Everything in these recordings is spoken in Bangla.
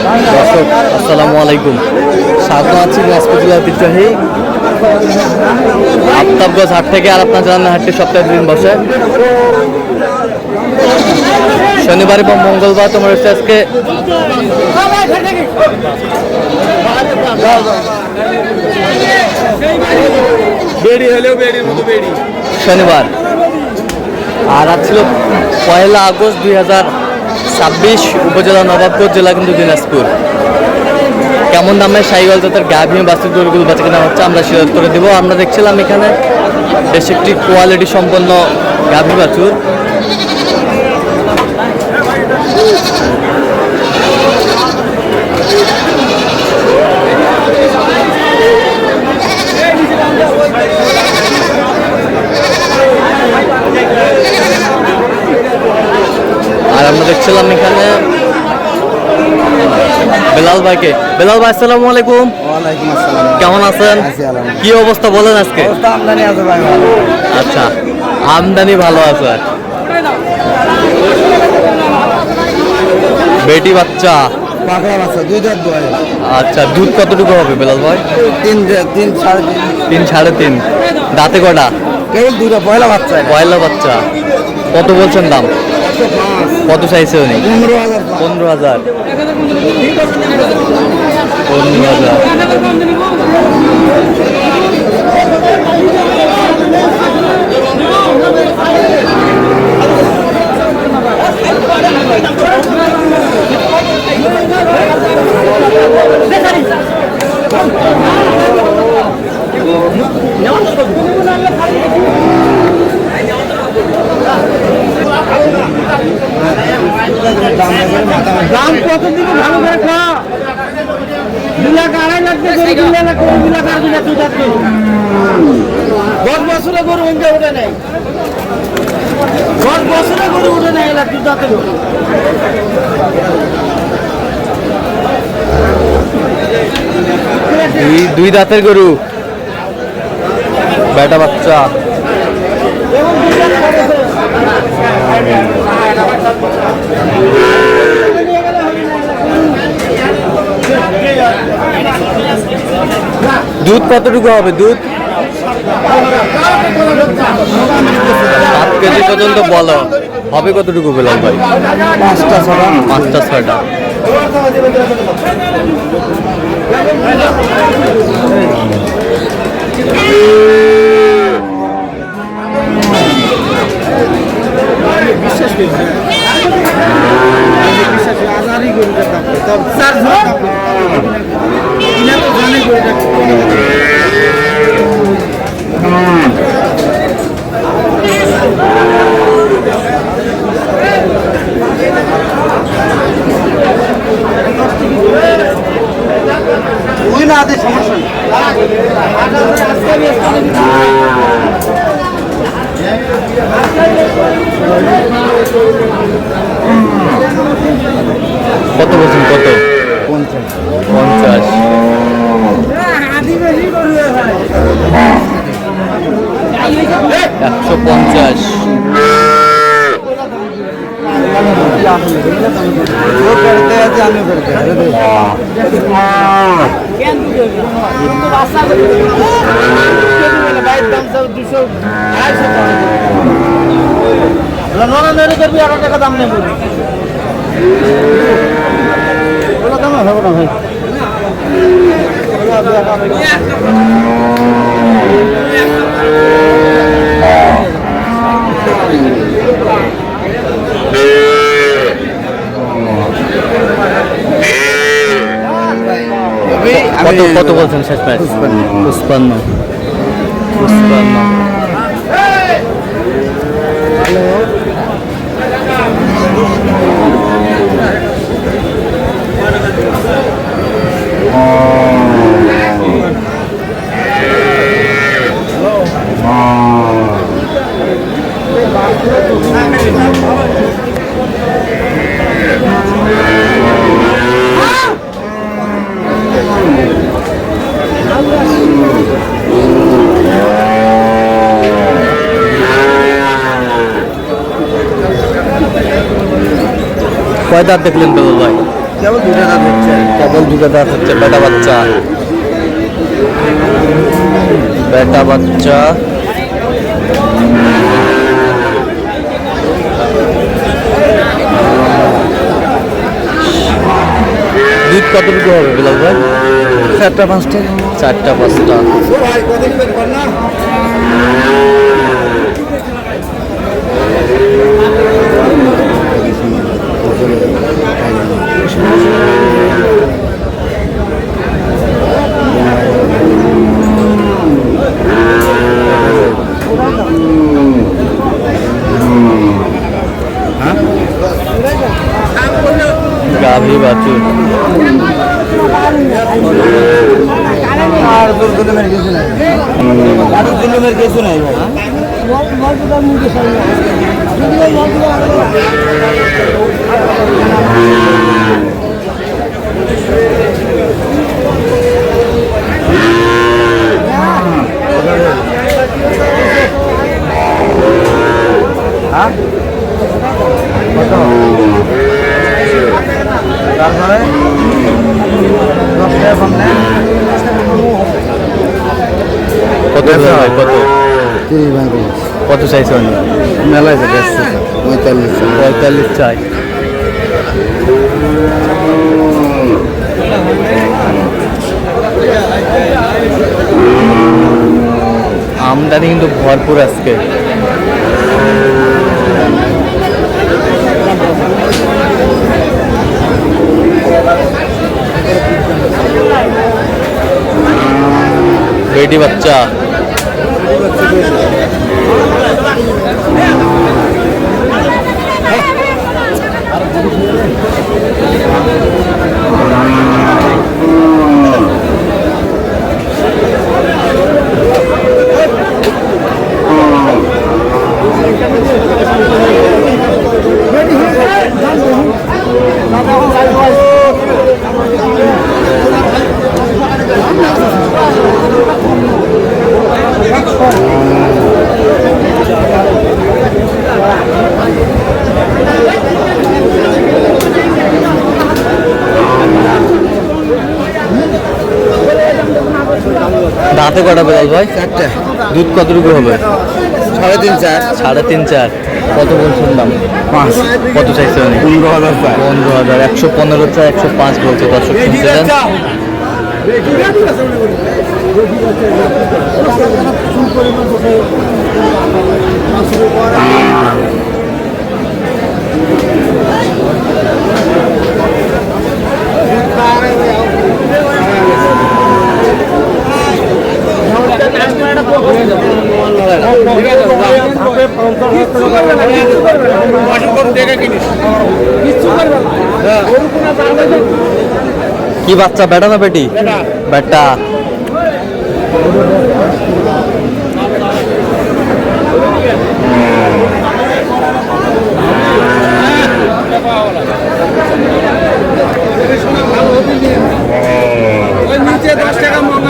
দর্শক আসসালামু আলাইকুম, স্বাগত আছি দিনাজপুর জেলার ঐতিহ্যবাহী আফতাবগঞ্জ হাট থেকে। আর আপনার জানান হাটটি সপ্তাহে 2 দিন বসে, শনিবার এবং মঙ্গলবার। তোমার হচ্ছে আজকে শনিবার, আর আজ ছিল 1 আগস্ট 2026, উপজেলা নবাবগঞ্জ, জেলা কিন্তু দিনাজপুর। কেমন দামে সাইকেল জাতের গাভী বাছুর গরুগুলো বেচা কেনা হচ্ছে আমরা সেটা করে দেবো। আমরা দেখছিলাম এখানে বেশ একটি কোয়ালিটি সম্পন্ন গাভী বাছুর। আর আমরা দেখছিলাম এখানে বেলাল ভাইকে। বেলাল ভাই আসসালামু আলাইকুম। ওয়ালাইকুম আসসালাম। কেমন আছেন? কি অবস্থা বলেন আজকে? আমদানি আছে ভাই ভালো। আচ্ছা, আমদানি ভালো আছে। বেটি বাচ্চা, পাকড়া বাচ্চা, 2 দাঁত বয়স। আচ্ছা, দুধ কতটুকু হবে বেলাল ভাই? 3 সাড়ে 3 সাড়ে 3। দাঁতে কটা? কেবল 2টা পয়লা বাচ্চা। পয়লা বাচ্চা। কত বলছেন দাম? কত চাইছে উনি? 15,000। 15,000। 15,000। দাম কত দিব ভালো করে খা। 2 লাখ 2.5 লাখ দিয়ে 2 লাখ 2 লাখ আর 2 লাখ 2 লাখ 10 বছরে গরু ভেঙে ওঠে নাই। 10 বছরে গরু ওঠে নাই, 1 লাখ 2 দাঁতে গরু। এই 2 দাঁতের গরু, বেটা বাচ্চা। দুধ কতটুকু হবে? দুধ 7 কেজি পর্যন্ত বলো। হবে কতটুকু বেলাল ভাই? 5টা 6টা। 5টা 6টা। কত বলছেন? কত? 50। 50। 150। वो करते हैं तो हम करते हैं। भाई दाम सब 200 250 नोना मेरे कर भी 8 টাকা দাম নেব। ওলা দাম হবে না ভাই। কত বলছেন শেষ প্রাইস? 55। কয় দাঁত দেখলেন বেলাল ভাই? কেবল দুটা দাঁত হচ্ছে। কেবল দুটো দাঁত হচ্ছে, বেটা বাচ্চা। বেটা বাচ্চা। দুধ কতটুকু হবে বিলাল ভাই? 4টা 5টা। 4টা 5টা। ভাই কত নেবেন কর না? গাভী বাছুর। আর তোর জুলুমের কিছু নাই, আর জুলুমের কিছু নাই ভাই। হ্যাঁ কত? তারপরে 10 টাকা কম নেন। কত ভাই? কত কত চাইছে? মেলায় 45 45 চাই। আমদানি কিন্তু ভরপুর আজকে। বেটি বাচ্চা। দাঁতে কটা বেলাল ভাই? 4টা। দুধ কতটুকু হবে? 3.5 4। 3.5 4। কত বলছেন দাম? 5। কত চাইছে উনি? 15,000 চাই। 15,000। 115 চাই, 105 বলছে। দর্শক শুনছিলেন। কি বাচ্চা, বেটা না বেটি? বেটা।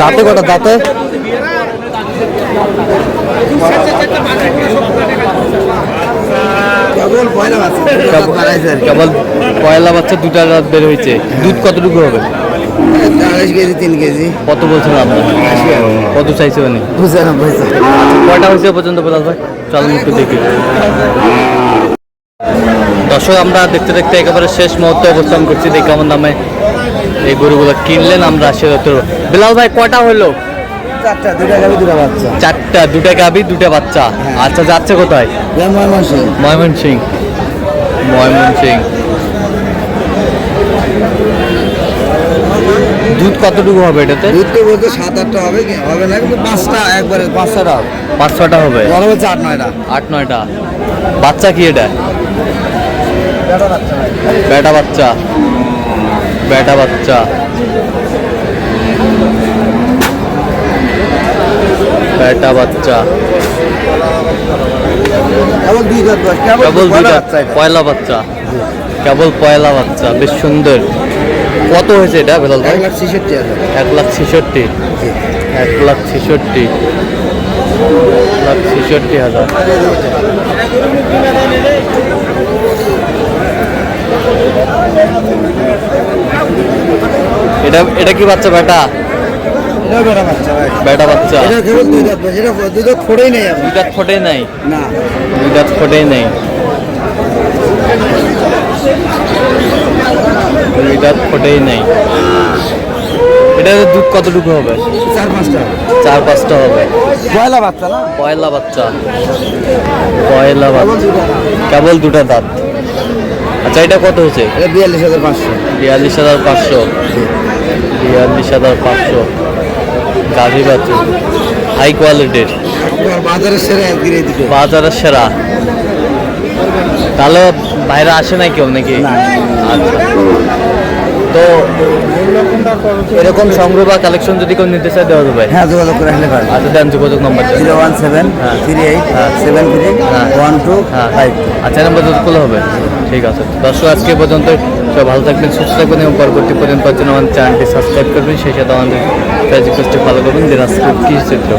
দাঁতে কটা? দাঁতে কেবল পয়লা বাচ্চা। কেবল পয়লা বাচ্চা, 2টা রাত বের হয়েছে। দুধ কতটুকু হবে? 2.5 কেজি 3 কেজি। কত বলছেন আপনার? কত চাইছে উনি? 95। কয়টা হয়েছে পর্যন্ত বেলাল ভাই? চলুন একটু দেখি। দর্শক, আমরা দেখতে দেখতে একেবারে শেষ মুহূর্তে অবস্থান করছি। দেখি কেমন দামে এই গরুগুলো কিনলেন আমরা। বিলাল ভাই কয়টা হলো? 4টা। 2টা গাভী 2টা বাচ্চা। 4টা। 2টা গাভী 2টা বাচ্চা। আচ্ছা, যাচ্ছে কোথায়? ময়মনসিং। দুধ কতটুকু হবে এটাতে? দুধ তো বলতে 7-8টা হবে, হবে না কিন্তু 5টা একবারে 5-6টা হবে। 5-6টা হবে। বড় হচ্ছে 8-9টা। 8-9টা। বাচ্চা কি এটা? বেটা বাচ্চা। বেটা বাচ্চা। বেটা বাচ্চা। কেবল 2 দাঁত বয়স, কেবল পয়লা 2টা। বাচ্চা এটা। পয়লা বাচ্চা। কেবল পয়লা বাচ্চা, বেশ সুন্দর। কত হয়েছে এটা বেলাল ভাই? 1,66,000। 1,66,000। 1,66,000। 1,66,000। এটা কি বাচ্চা বেটা? এটা বেটা বাচ্চা ভাই। বেটা বাচ্চা। এটা কেবল দুই দাঁত ভাই, এটা দুই দাঁত ফোড়েই নেই এখন। দুই দাঁত ফোটে নাই? না। দুই দাঁত ফোটেই নেই। দুই দাঁত ফোটেই নেই। এটা দুধ কতটুকু হবে? 4-5টা। 4-5টা হবে। পয়লা বাচ্চা না? পয়লা বাচ্চা। পয়লা বাচ্চা, কেবল দুটা দাঁত। আচ্ছা, এটা কত হয়েছে? এটা 42,500। 42,500। 42,500 গাভী বাচ্চা, হাই কোয়ালিটির, বাজারের সেরা একদিন দিকে। বাজারের সেরা। তাহলে বাইরে আসে নাই কেউ নাকি? না। আচ্ছা, তো এরকম সংগ্রহ বা কালেকশন যদি কেউ নিতে চায় দেওয়া যাবে? হ্যাঁ, যোগাযোগ করে আসলে পারবে। আচ্ছা, দেন যোগাযোগ নম্বর। 017387335। আচ্ছা, নাম্বার যদি খোলা হবে। ঠিক আছে দর্শক, আজকে পর্যন্ত সবাই ভালো থাকবেন, সুস্থ থাকবেন এবং পরবর্তী পর্যন্ত জন্য আমাদের চ্যানেলটি সাবস্ক্রাইব করবেন, সেই সাথে আমাদের ফেসবুক পেজটি ফলো করবেন। দিনাজপুর কৃষি চিত্র।